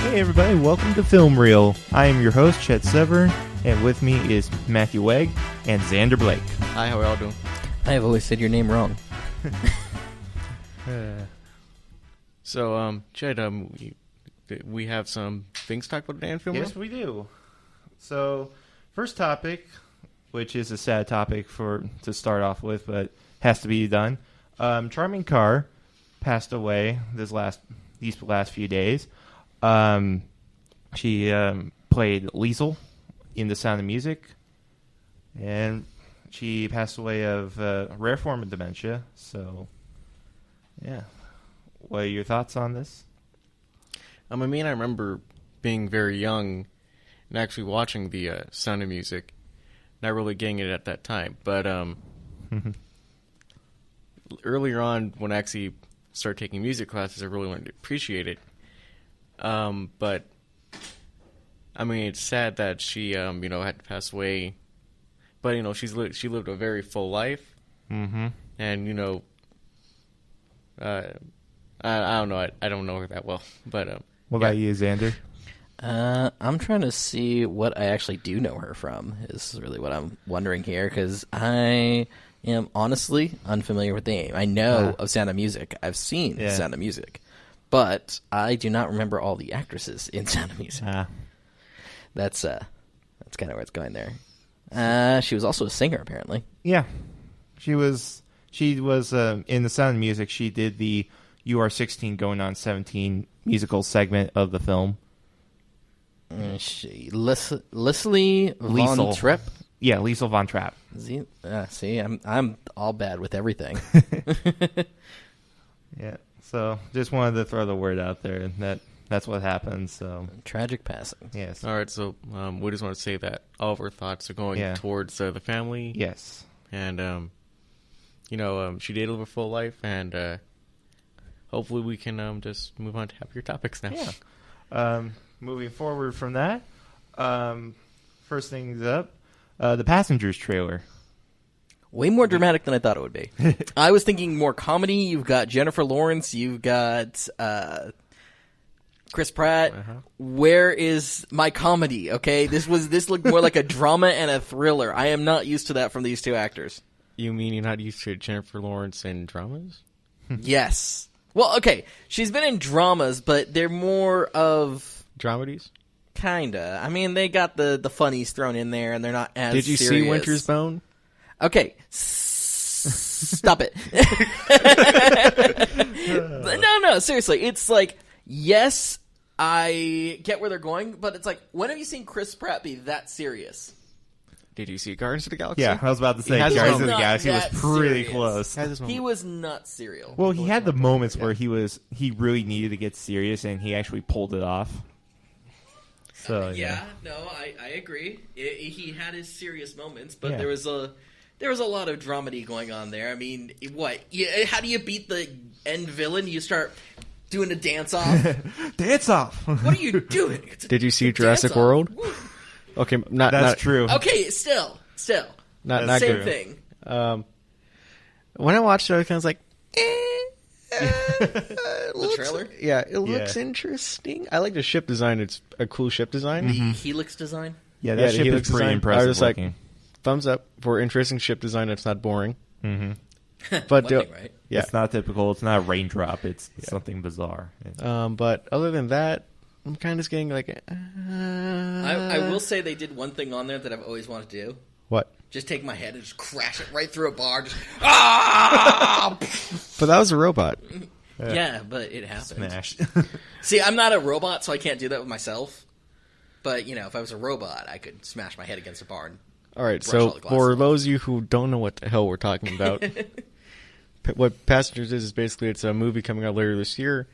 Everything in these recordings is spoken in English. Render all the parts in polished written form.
Hey everybody, welcome to Film Reel. I am your host, Chet Severn, and with me is Matthew Wegg and Xander Blake. Hi, how are y'all doing? I have always said your name wrong. So, Chet, we have some things to talk about today in Film Reel? Yes, we do. So, first topic, which is a sad topic to start off with, but has to be done. Charming Carr passed away these last few days. She played Liesel in The Sound of Music, and she passed away of a rare form of dementia. So, yeah. What are your thoughts on this? I remember being very young and actually watching The Sound of Music, not really getting it at that time. But earlier on, when I actually started taking music classes, I really wanted to appreciate it. But it's sad that she, had to pass away. But she lived a very full life, and I don't know. I don't know her that well. But what about you, Xander? I'm trying to see what I actually do know her from. Is really what I'm wondering here, because I am honestly unfamiliar with the name. I know of Sound of Music. I've seen Sound of Music. But I do not remember all the actresses in Sound of Music. That's kind of where it's going there. She was also a singer, apparently. Yeah, she was in The Sound of Music. She did the "You Are 16 Going on 17" musical segment of the film. Leslie Von Trapp. Yeah, Liesel Von Trapp. See, I'm all bad with everything. Yeah. So, just wanted to throw the word out there that's what happened. So, tragic passing. Yes. All right. So, we just want to say that all of our thoughts are going towards the family. Yes. And she did live a full life, and hopefully we can just move on to happier topics now. Yeah. Moving forward from that, first things up, the Passengers trailer. Way more dramatic than I thought it would be. I was thinking more comedy. You've got Jennifer Lawrence. You've got Chris Pratt. Where is my comedy? Okay, this looked more like a drama and a thriller. I am not used to that from these two actors. You mean you're not used to Jennifer Lawrence in dramas? Yes. Well, okay, she's been in dramas, but they're more of dramedies. Kinda. They got the funnies thrown in there, and they're not as. Did you see Winter's Bone? Okay, stop it. No, seriously. It's like, yes, I get where they're going, but it's like, when have you seen Chris Pratt be that serious? Did you see Guardians of the Galaxy? Yeah, I was about to say Guardians of the Galaxy was pretty close. He was not serial. Well, he had the moments where he really needed to get serious, and he actually pulled it off. So I agree. He had his serious moments, but there was a lot of dramedy going on there. What? How do you beat the end villain? You start doing a dance-off? Dance-off! What are you doing? Did you see Jurassic World? Okay, that's true. Okay, still. Not same true. thing. When I watched it, I was like, the trailer? Yeah, it looks interesting. I like the ship design. It's a cool ship design. The Helix design? Yeah, that ship is pretty impressive. I was just like, thumbs up for interesting ship design. It's not boring. Mm-hmm. But right? Yeah. It's not typical. It's not a raindrop. It's something bizarre. But other than that, I'm kind of just getting like... I will say they did one thing on there that I've always wanted to do. What? Just take my head and just crash it right through a bar. Just, But that was a robot. Yeah, but it happened. Smashed. See, I'm not a robot, so I can't do that with myself. But, if I was a robot, I could smash my head against a bar and all right, so for those of you who don't know what the hell we're talking about, what Passengers is basically it's a movie coming out later this year.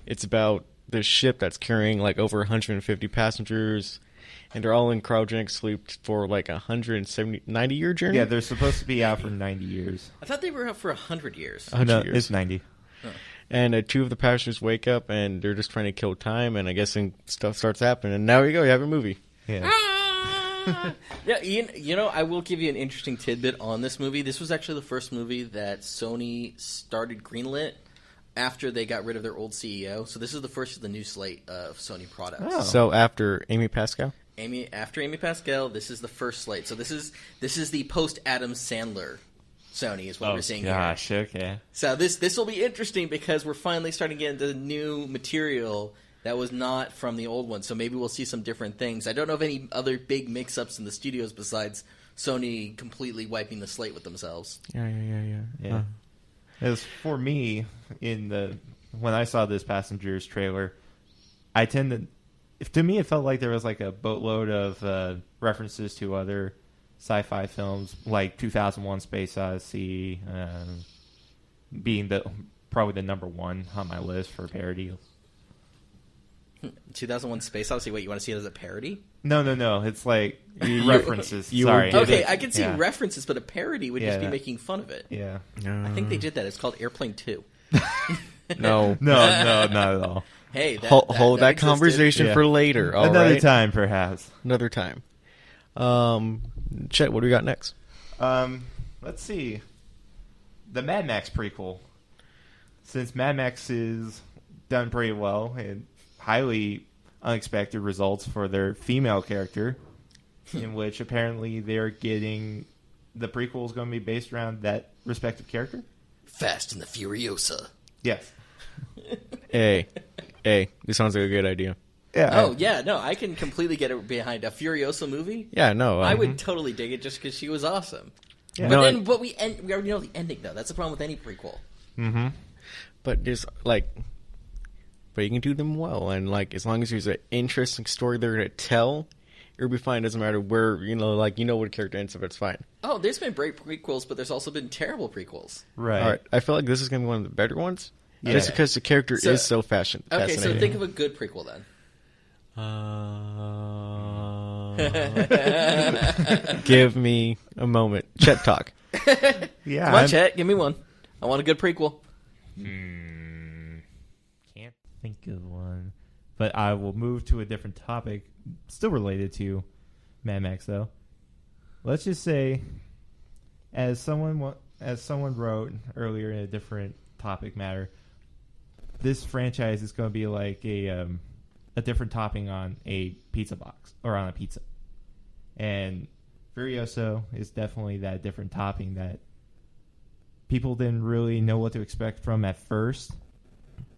It's about this ship that's carrying like over 150 passengers, and they're all in cryogenic sleep for like 90-year journey. Yeah, they're supposed to be out for 90 years. I thought they were out for 100 years. No, it's 90. Oh. And two of the passengers wake up, and they're just trying to kill time, and I guess stuff starts happening, and now you go, you have a movie. Yeah. Yeah, I will give you an interesting tidbit on this movie. This was actually the first movie that Sony started greenlit after they got rid of their old CEO. So this is the first of the new slate of Sony products. Oh. So after Amy Pascal? After Amy Pascal, this is the first slate. So this is the post-Adam Sandler Sony is what we're seeing here. Okay. So this will be interesting because we're finally starting to get into new material that was not from the old one. So maybe we'll see some different things. I don't know of any other big mix-ups in the studios besides Sony completely wiping the slate with themselves. Yeah. As for me, when I saw this Passengers trailer, to me it felt like there was like a boatload of references to other sci-fi films, like 2001: Space Odyssey, being probably the number one on my list for parody. 2001: Space Odyssey. Wait, you want to see it as a parody? No. It's like references. Sorry. Okay, I can see references, but a parody would just be making fun of it. Yeah. I think they did that. It's called Airplane 2. No, not at all. Hey, hold that conversation for later. All Another right? time, perhaps. Another time. Chet, what do we got next? Let's see. The Mad Max prequel. Since Mad Max is done pretty well and highly unexpected results for their female character, in which apparently they're getting the prequel is going to be based around that respective character. Fast and the Furiosa. Yes. Hey, this sounds like a good idea. Yeah. I can completely get it behind a Furiosa movie. Yeah, no. I would totally dig it just because she was awesome. Yeah. But we already know the ending, though. That's the problem with any prequel. Mm-hmm. But there's but you can do them well, and as long as there's an interesting story they're gonna tell, it'll be fine. It doesn't matter where what a character ends up. It's fine. Oh, there's been great prequels, but there's also been terrible prequels. Right. All right. I feel like this is gonna be one of the better ones. Yeah. Just because the character is so fascinating. Okay, so think of a good prequel then. Give me a moment. Chet talk. Yeah. Come on, Chet, give me one. I want a good prequel. Can't think of one. But I will move to a different topic, still related to Mad Max, though. Let's just say, as someone wrote earlier in a different topic matter, this franchise is going to be like a different topping on a pizza box or on a pizza, and Furiosa is definitely that different topping that people didn't really know what to expect from at first,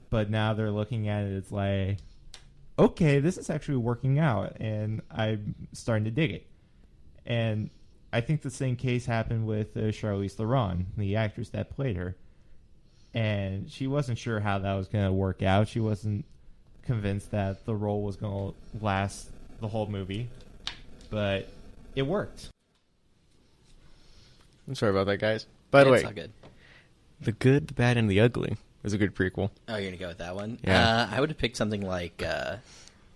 but now they're looking at it. It's like, okay, this is actually working out, and I'm starting to dig it. And I think the same case happened with Charlize Theron, the actress that played her. And she wasn't sure how that was going to work out. She wasn't convinced that the role was going to last the whole movie. But it worked. I'm sorry about that, guys. By the way, It's all good. The Good, the Bad, and the Ugly is a good prequel. Oh, you're going to go with that one? Yeah. I would have picked something like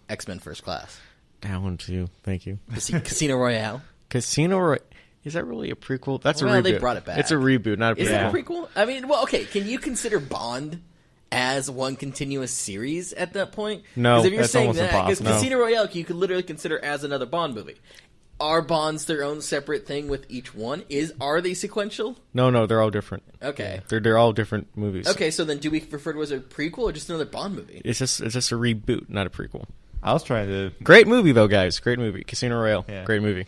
X-Men First Class. That one, too. Thank you. Casino Royale. Is that really a prequel? That's a Well, reboot. they brought it back. It's a reboot, not a prequel. Is it a prequel? I mean, well, okay. Can you consider Bond as one continuous series at that point? No, because if you're that's saying almost that, because impossible. Casino Royale, you could literally consider as another Bond movie. Are Bonds their own separate thing with each one? Are they sequential? No, they're all different. Okay. They're all different movies. Okay, so then do we refer to it as a prequel or just another Bond movie? It's just a reboot, not a prequel. I was trying to... Great movie, though, guys. Great movie. Casino Royale. Yeah. Great movie.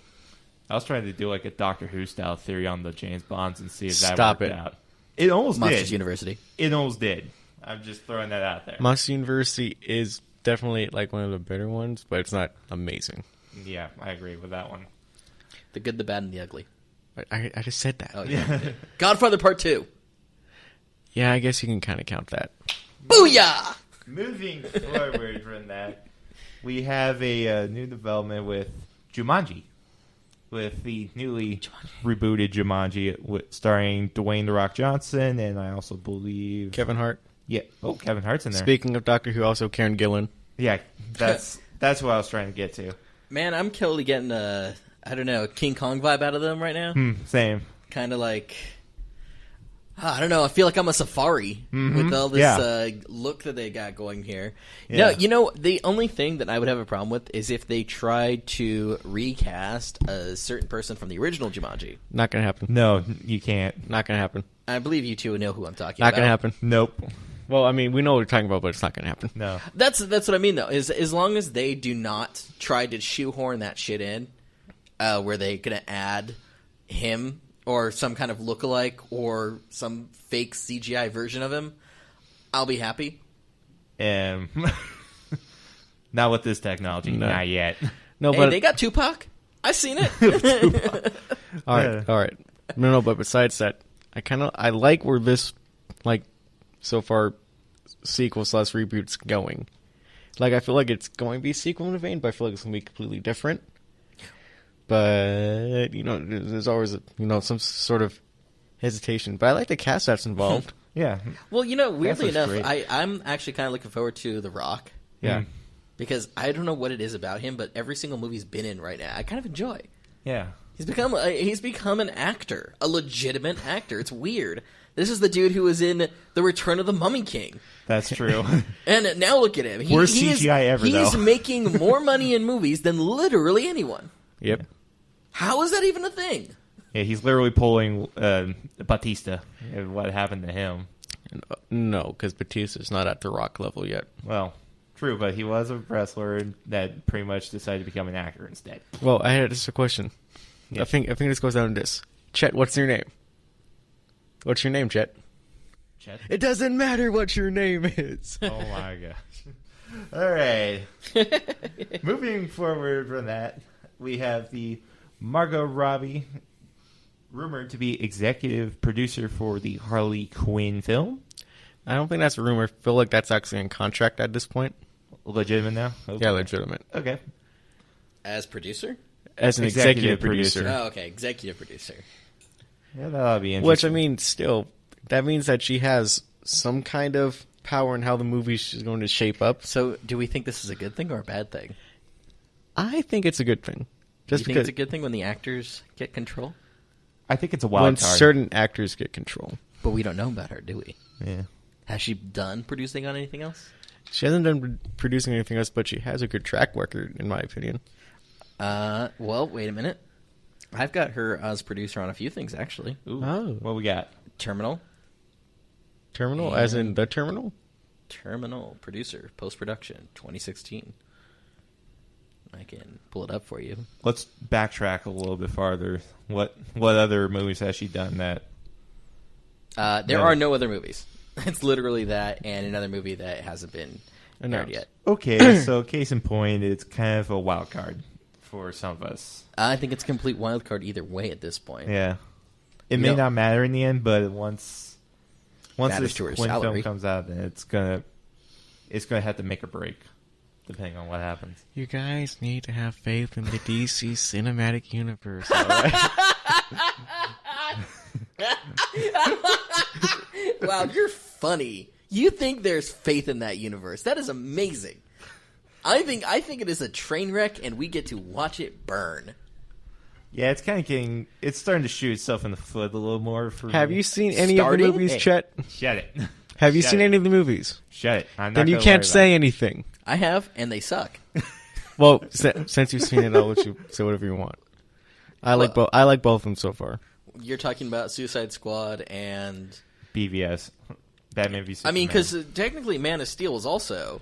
I was trying to do like a Doctor Who style theory on the James Bonds and see if that Stop worked it. out. It almost Monsters did. University. It almost did. I'm just throwing that out there. Monster University is definitely one of the better ones, but it's not amazing. Yeah, I agree with that one. The Good, the Bad, and the Ugly. I just said that. Oh, yeah. Godfather Part 2. Yeah, I guess you can kind of count that. Booyah! Moving forward from that, we have a new development with Jumanji. With the newly rebooted Jumanji starring Dwayne "The Rock" Johnson, and I also believe... Kevin Hart. Yeah. Oh, Kevin Hart's in there. Speaking of Doctor Who, also Karen Gillan. Yeah, that's what I was trying to get to. Man, I'm totally getting a King Kong vibe out of them right now. Same. Kind of like... I don't know. I feel like I'm a safari with all this look that they got going here. Yeah. No, the only thing that I would have a problem with is if they tried to recast a certain person from the original Jumanji. Not gonna happen. No, you can't. Not gonna happen. I believe you two know who I'm talking Not about. gonna happen. Nope. Well, I mean, we know what we're talking about, but it's not going to happen. No. That's what I mean, though, is as long as they do not try to shoehorn that shit in, where they're going to add him or some kind of lookalike or some fake CGI version of him, I'll be happy. Not with this technology. No. Not yet. No, hey, but they got Tupac. I've seen it. All right. No, but besides that, I like where this, like, so far, sequel/reboot's going. Like, I feel like it's going to be a sequel in a vein, but I feel like it's going to be completely different. But, there's always, some sort of hesitation. But I like the cast that's involved. Yeah. Well, weirdly enough, I'm actually kind of looking forward to The Rock. Yeah. Because I don't know what it is about him, but every single movie he's been in right now, I kind of enjoy. Yeah. He's become an actor, a legitimate actor. It's weird. This is the dude who was in The Return of the Mummy King. That's true. And now look at him. Worst CGI ever, though. He's making more money in movies than literally anyone. Yep. How is that even a thing? Yeah, he's literally pulling Batista. What happened to him? No, because Batista's not at The Rock level yet. Well, true, but he was a wrestler that pretty much decided to become an actor instead. Well, I had just a question. Yeah. I think this goes down to this. Chet, what's your name? What's your name, Chet? Chet? It doesn't matter what your name is. Oh my gosh. All right. Moving forward from that, we have the Margot Robbie, rumored to be executive producer for the Harley Quinn film. I don't think that's a rumor. I feel like that's actually in contract at this point. Legitimate now? Okay. Yeah, legitimate. Okay. As producer? As an executive producer. Oh, okay. Executive producer. Yeah, that'll be interesting. Which, I mean, still, that means that she has some kind of power in how the movie is going to shape up. So, do we think this is a good thing or a bad thing? I think it's a good thing. Just think it's a good thing when the actors get control? I think it's a wild when card. certain actors get control. But we don't know about her, do we? Yeah. Has she done producing on anything else? She hasn't done producing anything else, but she has a good track record, in my opinion. Well, wait a minute. I've got her as producer on a few things, actually. Ooh. Oh. What we got? Terminal. Terminal, as in the terminal? Terminal producer, post-production, 2016. I can pull it up for you. Let's backtrack a little bit farther. What other movies has she done that? There are no other movies. It's literally that and another movie that hasn't been aired yet. Okay, so case in point, it's kind of a wild card for some of us. I think it's a complete wild card either way at this point. Yeah. It may not matter in the end, but once this Quinn film comes out, then it's gonna have to make or break, depending on what happens. You guys need to have faith in the DC cinematic universe, all right? Wow, you're funny. You think there's faith in that universe. That is amazing. I think it is a train wreck, and we get to watch it burn. Yeah, it's starting to shoot itself in the foot a little more. Have you seen any of the movies, Chet? Shut it. Have you seen any of the movies? Shut it. Then you can't say anything. I have, and they suck. Well, since you've seen it, I'll let you say whatever you want. I like both of them so far. You're talking about Suicide Squad and BVS, Batman v Superman. I mean, because technically Man of Steel is also...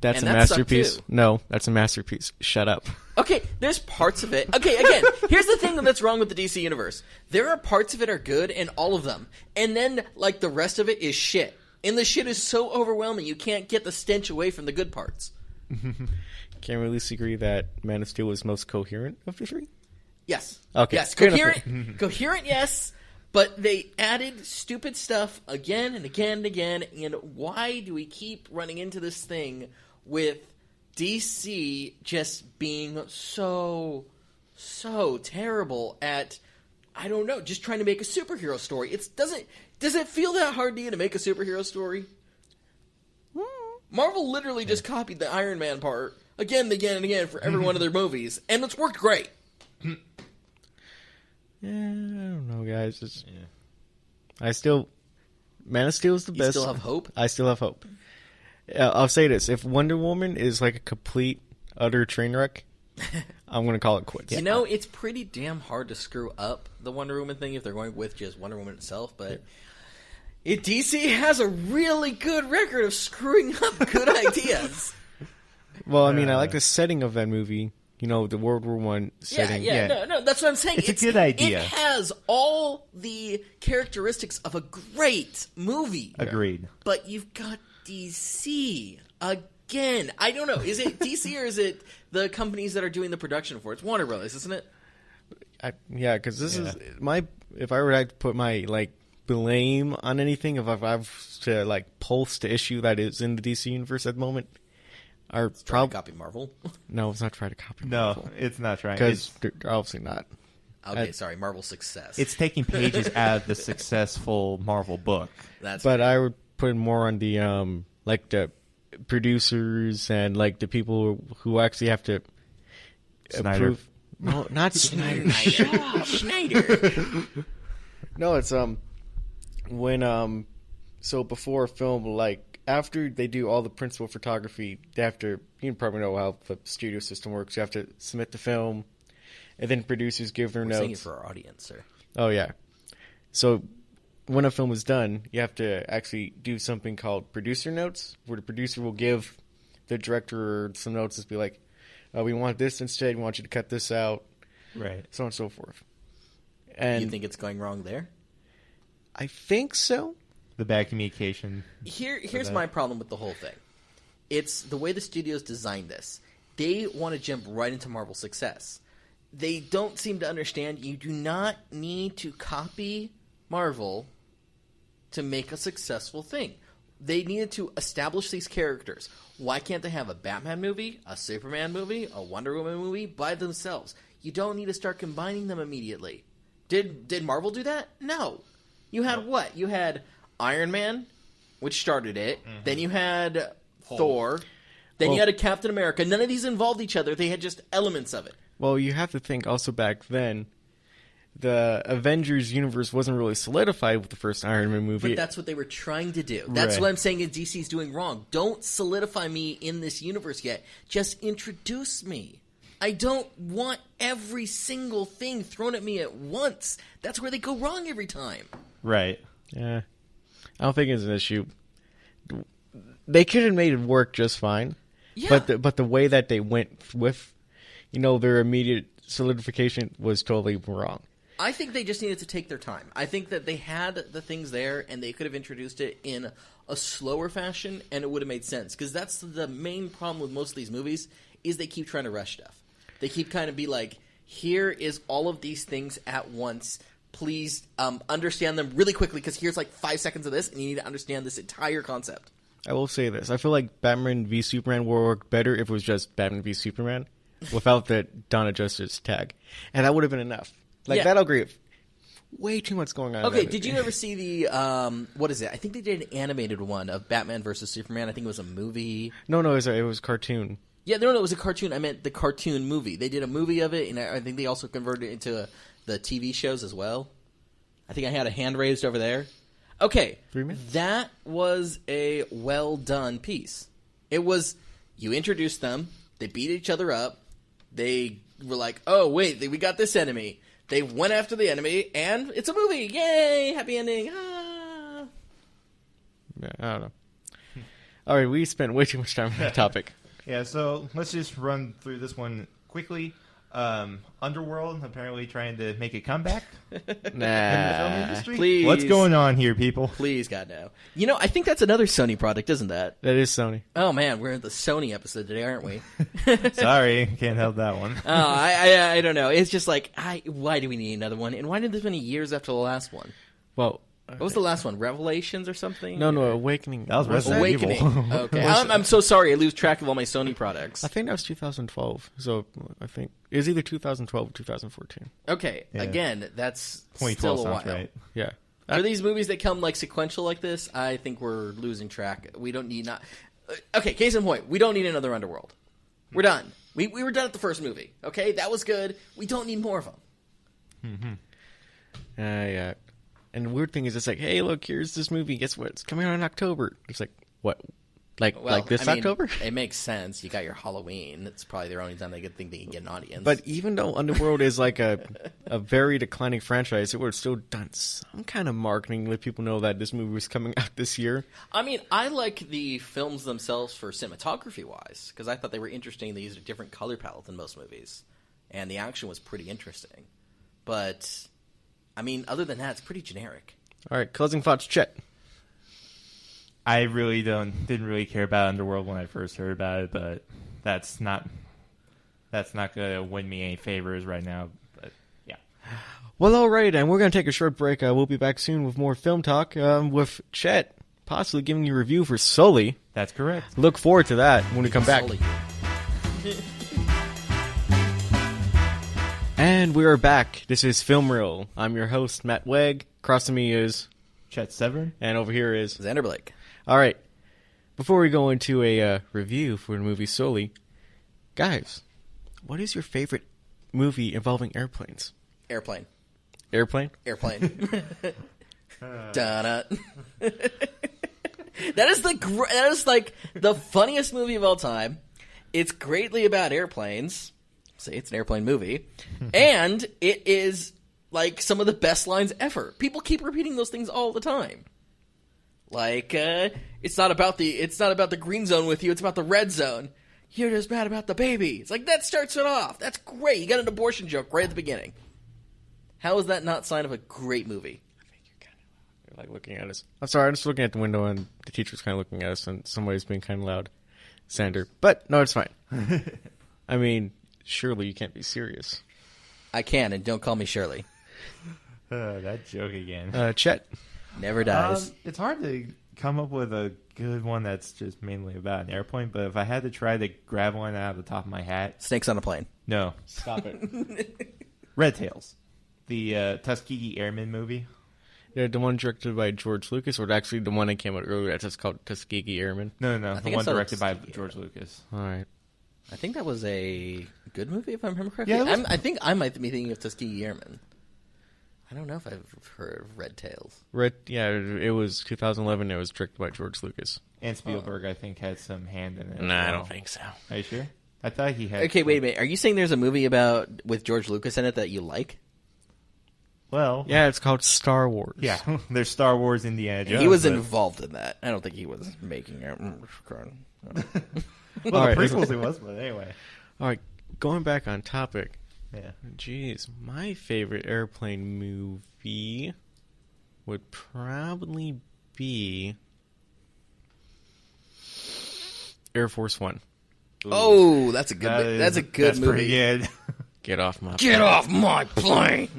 That's a masterpiece. No, that's a masterpiece. Shut up. Okay, there's parts of it. Okay, again, here's the thing that's wrong with the DC universe. There are parts of it are good, and all of them. And then, like, the rest of it is shit. And the shit is so overwhelming, you can't get the stench away from the good parts. Can't really agree that Man of Steel was most coherent of the three? Yes. Okay. Yes, coherent, yes. But they added stupid stuff again and again and again. And why do we keep running into this thing with DC just being so terrible at, I don't know, just trying to make a superhero story? Does it feel that hard to you to make a superhero story? Marvel literally just copied the Iron Man part again and again and again for every one of their movies, and it's worked great. Yeah, I don't know, guys. Man of Steel is the best. You still have hope? I still have hope. I'll say this. If Wonder Woman is like a complete, utter train wreck, I'm going to call it quits. You know, it's pretty damn hard to screw up the Wonder Woman thing if they're going with just Wonder Woman itself, but DC has a really good record of screwing up good ideas. Well, I mean, I like the setting of that movie. You know, the World War I setting. Yeah. No, that's what I'm saying. It's a good idea. It has all the characteristics of a great movie. Agreed. But you've got DC again. I don't know. Is it DC or is it the companies that are doing the production for it? It's Warner Brothers, isn't it? Because this is my. If I were to put my blame on anything, if I've to pulse the issue that is in the DC universe at the moment, are probably copy Marvel. No, it's not trying to copy Marvel. No, it's not trying. Because they're obviously not. Okay, sorry, Marvel's success. It's taking pages out of the successful Marvel book. But I would put it more on the the producers and the people who actually have to approve. No, not Snyder. Shut up, Schneider. No, it's when so before a film, after they do all the principal photography, they have to, you probably know how the studio system works. You have to submit the film, and then producers give their notes. Saying it for our audience, sir. Oh yeah. So when a film is done, you have to actually do something called producer notes, where the producer will give the director some notes, just be like, we want this instead. We want you to cut this out. Right. So on and so forth. And you think it's going wrong there? I think so. The bad communication. Here's my problem with the whole thing. It's the way the studios designed this. They want to jump right into Marvel's success. They don't seem to understand you do not need to copy Marvel to make a successful thing. They needed to establish these characters. Why can't they have a Batman movie, a Superman movie, a Wonder Woman movie by themselves? You don't need to start combining them immediately. Did Marvel do that? No. You had what? You had Iron Man, which started it. Mm-hmm. Then you had Thor. Then you had a Captain America. None of these involved each other. They had just elements of it. Well, you have to think also back then, the Avengers universe wasn't really solidified with the first Iron Man movie. But that's what they were trying to do. That's what I'm saying DC's doing wrong. Don't solidify me in this universe yet. Just introduce me. I don't want every single thing thrown at me at once. That's where they go wrong every time. Right. Yeah. I don't think it's an issue. They could have made it work just fine. Yeah. But the way that they went with, their immediate solidification was totally wrong. I think they just needed to take their time. I think that they had the things there, and they could have introduced it in a slower fashion, and it would have made sense. Because that's the main problem with most of these movies, is they keep trying to rush stuff. They keep kind of be like, here is all of these things at once. Please understand them really quickly, because here's 5 seconds of this, and you need to understand this entire concept. I will say this. I feel like Batman v Superman would work better if it was just Batman v Superman without the Dawn of Justice tag. And that would have been enough. That I'll agree with. Way too much going on. Okay, did you ever see the, what is it? I think they did an animated one of Batman versus Superman. I think it was a movie. No, it was a cartoon. Yeah, no, it was a cartoon. I meant the cartoon movie. They did a movie of it, and I think they also converted it into the TV shows as well. I think I had a hand raised over there. Okay, 3 minutes? That was a well-done piece. It was, you introduced them, they beat each other up, they were like, oh, wait, we got this enemy. They went after the enemy, and it's a movie. Yay! Happy ending. Ah. Yeah, I don't know. All right, we spent way too much time on that topic. Yeah, so let's just run through this one quickly. Underworld apparently trying to make a comeback in the film industry. Please. What's going on here, people? Please, God, no. I think that's another Sony product, isn't that? That is Sony. Oh, man, we're in the Sony episode today, aren't we? Sorry, can't help that one. I don't know. It's just why do we need another one? And why did this many years after the last one? Well, what was the last one? Revelations or something? No, Awakening. That was Resident Awakening. Okay, I'm so sorry. I lose track of all my Sony products. I think that was 2012. So I think it was either 2012 or 2014. Okay, again, that's 2012 still a while. Sounds right. Yeah. For these movies that come sequential like this, I think we're losing track. We don't need Okay, case in point, we don't need another Underworld. We're done. We were done at the first movie. Okay, that was good. We don't need more of them. Mm-hmm. Yeah. And the weird thing is, it's hey, look, here's this movie. Guess what? It's coming out in October. It's what? Like this October? It makes sense. You got your Halloween. It's probably their only time they think they can get an audience. But even though Underworld is like a very declining franchise, it would have still done some kind of marketing to let people know that this movie was coming out this year. I mean, I like the films themselves for cinematography-wise, because I thought they were interesting. They used a different color palette than most movies, and the action was pretty interesting. But, I mean, other than that, it's pretty generic. All right, closing thoughts, Chet. I really didn't really care about Underworld when I first heard about it, but that's not gonna win me any favors right now. But yeah. Well, all right, and we're gonna take a short break. We'll be back soon with more film talk with Chet, possibly giving you a review for Sully. That's correct. Look forward to that when we come back. Sully. And we are back. This is Film Reel. I'm your host, Matt Wegg. Across from me is Chet Severn, and over here is Xander Blake. All right. Before we go into a review for the movie Sully, guys, what is your favorite movie involving airplanes? Airplane. Airplane? Airplane. Da-da. That is like the funniest movie of all time. It's greatly about airplanes. Say it's an airplane movie, and it is like some of the best lines ever. People keep repeating those things all the time. Like, it's not about the green zone with you, it's about the red zone. You're just mad about the baby. It's like, that starts it off. That's great. You got an abortion joke right at the beginning. How is that not sign of a great movie? I think you're like looking at us. I'm sorry, I'm just looking at the window and the teacher's kind of looking at us and somebody's being kind of loud. Xander. But, no, it's fine. I mean, surely you can't be serious. I can, and don't call me Shirley. That joke again. Chet. Never dies. It's hard to come up with a good one that's just mainly about an airplane, but if I had to try to grab one out of the top of my hat... Snakes on a plane. No. Stop it. Red Tails. The Tuskegee Airmen movie. Yeah, the one directed by George Lucas, or actually the one that came out earlier that's just called Tuskegee Airmen? No. The one directed by George Lucas. All right. I think that was a good movie, if I remember correctly. Yeah, I think I might be thinking of Tuskegee Airmen. I don't know if I've heard of Red Tails. It was 2011. It was directed by George Lucas. And Spielberg, I think, had some hand in it. Nah, I don't think so. Are you sure? I thought he had... Okay, wait a minute. Are you saying there's a movie with George Lucas in it that you like? Well... Yeah, it's called Star Wars. Yeah, there's Star Wars Indiana Jones. He was involved in that. I don't think he was making it. Well, All the right. prequels he was, but anyway. All right, going back on topic. Yeah. Jeez, my favorite airplane movie would probably be Air Force One. Ooh. Oh, that's a good. That's a good that's movie. Pretty good. Get off my plane.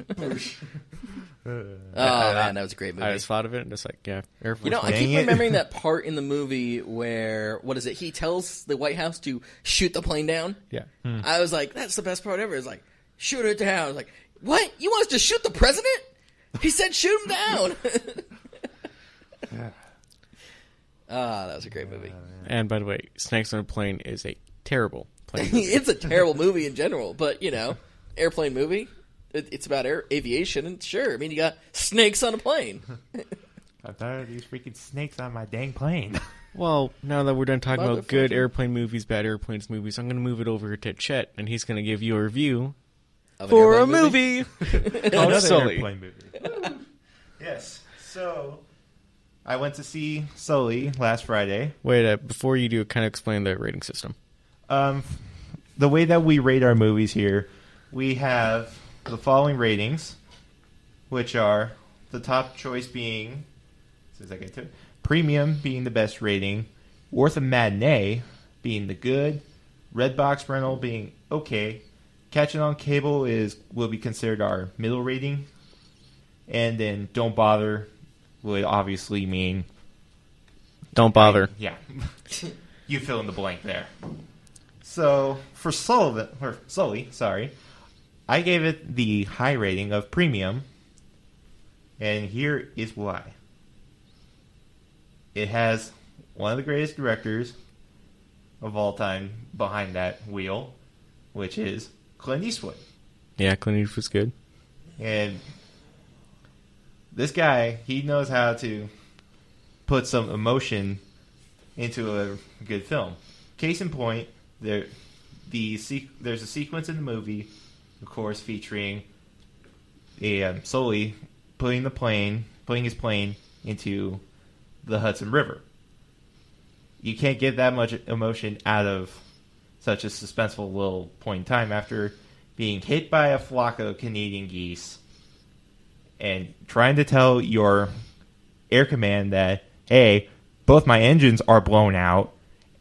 Oh man, that was a great movie. I just thought of it and just like, yeah, Air Force I One. keep remembering that part in the movie where, what is it? He tells the White House to shoot the plane down. Yeah. I was like, that's the best part ever. It's like, shoot it down. I was like, what? You want us to shoot the president? He said shoot him down. That was a great movie. And by the way, Snakes on a Plane is a terrible plane movie. It's a terrible movie in general, but, airplane movie. It's about aviation, and sure, I mean, you got snakes on a plane. I thought of these freaking snakes on my dang plane. Well, now that we're done talking about good airplane movies, bad airplanes movies, I'm going to move it over to Chet, and he's going to give you a review for a movie called Sully. Airplane movie. Yes. So, I went to see Sully last Friday. Wait, before you do, kind of explain the rating system. The way that we rate our movies here, we have the following ratings, which are the top choice being, as soon as I get to it, premium being the best rating, worth a matinee being the good, red box rental being okay, catch it on cable will be considered our middle rating, and then don't bother would obviously mean don't bother. Yeah. You fill in the blank there. So for Sully, I gave it the high rating of premium, and here is why. It has one of the greatest directors of all time behind that wheel, which is Clint Eastwood. Yeah, Clint Eastwood's good. And this guy, he knows how to put some emotion into a good film. Case in point, there's a sequence in the movie, of course, featuring Sully putting his plane into the Hudson River. You can't get that much emotion out of such a suspenseful little point in time after being hit by a flock of Canadian geese and trying to tell your air command that, hey, both my engines are blown out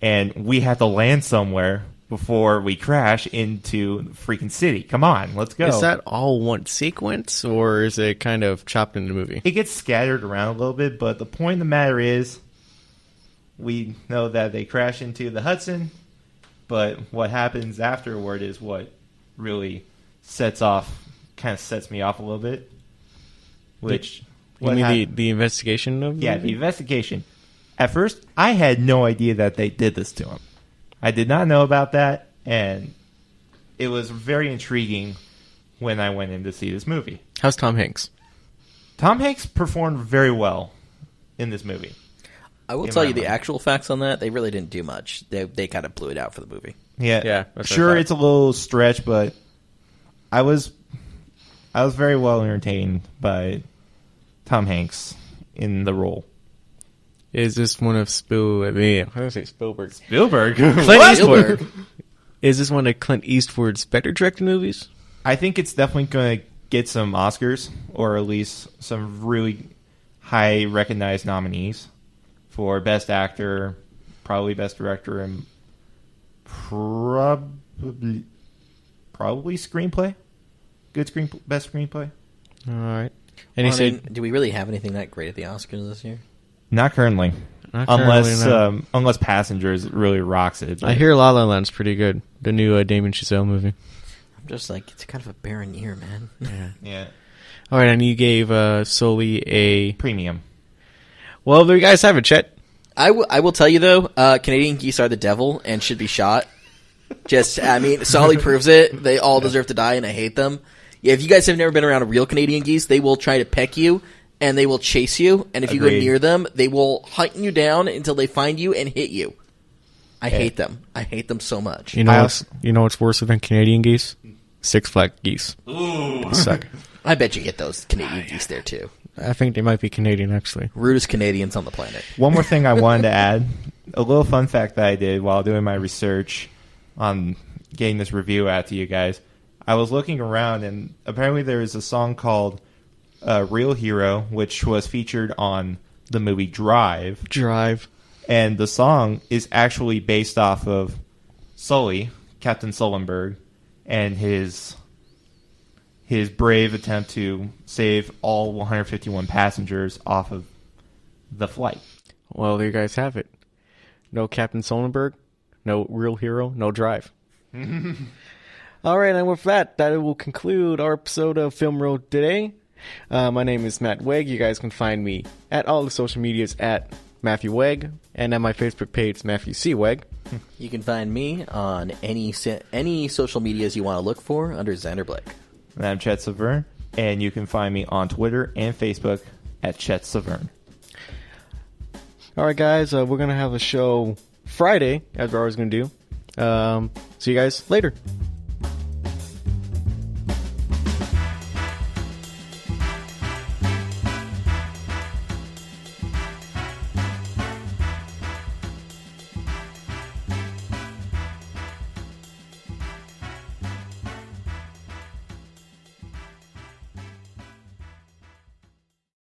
and we have to land somewhere before we crash into the freaking city. Come on, let's go. Is that all one sequence, or is it kind of chopped into the movie? It gets scattered around a little bit, but the point of the matter is we know that they crash into the Hudson, but what happens afterward is what really sets me off a little bit. Which... You mean the investigation of the movie? The investigation. At first, I had no idea that they did this to him. I did not know about that, and it was very intriguing when I went in to see this movie. How's Tom Hanks? Tom Hanks performed very well in this movie. I will tell you the actual facts on that. They really didn't do much. They kind of blew it out for the movie. Yeah. Sure, it's a little stretch, but I was very well entertained by Tom Hanks in the role. Is this one of Spielberg? Clint Eastwood. Is this one of Clint Eastwood's better directed movies? I think it's definitely going to get some Oscars, or at least some really high recognized nominees for Best Actor, probably Best Director, and probably Screenplay. Best Screenplay. All right. And do we really have anything that great at the Oscars this year? Not currently. Unless Passengers really rocks it. I hear La La Land's pretty good. The new Damien Chazelle movie. I'm just like, it's kind of a barren year, man. Yeah. All right, and you gave Sully a premium. Well, there you guys have it, Chet. I will tell you though, Canadian geese are the devil and should be shot. Sully proves it. They all deserve to die, and I hate them. Yeah, if you guys have never been around a real Canadian geese, they will try to peck you, and they will chase you, and if you go near them, they will hunt you down until they find you and hit you. I hate them. I hate them so much. You know what's worse than Canadian geese? Six Flag geese. Ooh. Suck. I bet you get those Canadian geese there, too. I think they might be Canadian, actually. Rudest Canadians on the planet. One more thing I wanted to add. A little fun fact that I did while doing my research on getting this review out to you guys. I was looking around, and apparently there is a song called Real Hero, which was featured on the movie Drive. And the song is actually based off of Sully, Captain Sullenberg, and his brave attempt to save all 151 passengers off of the flight. Well, there you guys have it. No Captain Sullenberg, no Real Hero, no Drive. All right, and with that will conclude our episode of Film Road today. My name is Matt Weg. You guys can find me at all the social medias at Matthew Weg, and at my Facebook page, Matthew C. Weg. You can find me on any social medias you want to look for under Xander Blake. And I'm Chet Severn, and you can find me on Twitter and Facebook at Chet Severn. All right, guys, we're going to have a show Friday, as we're always going to do. See you guys later.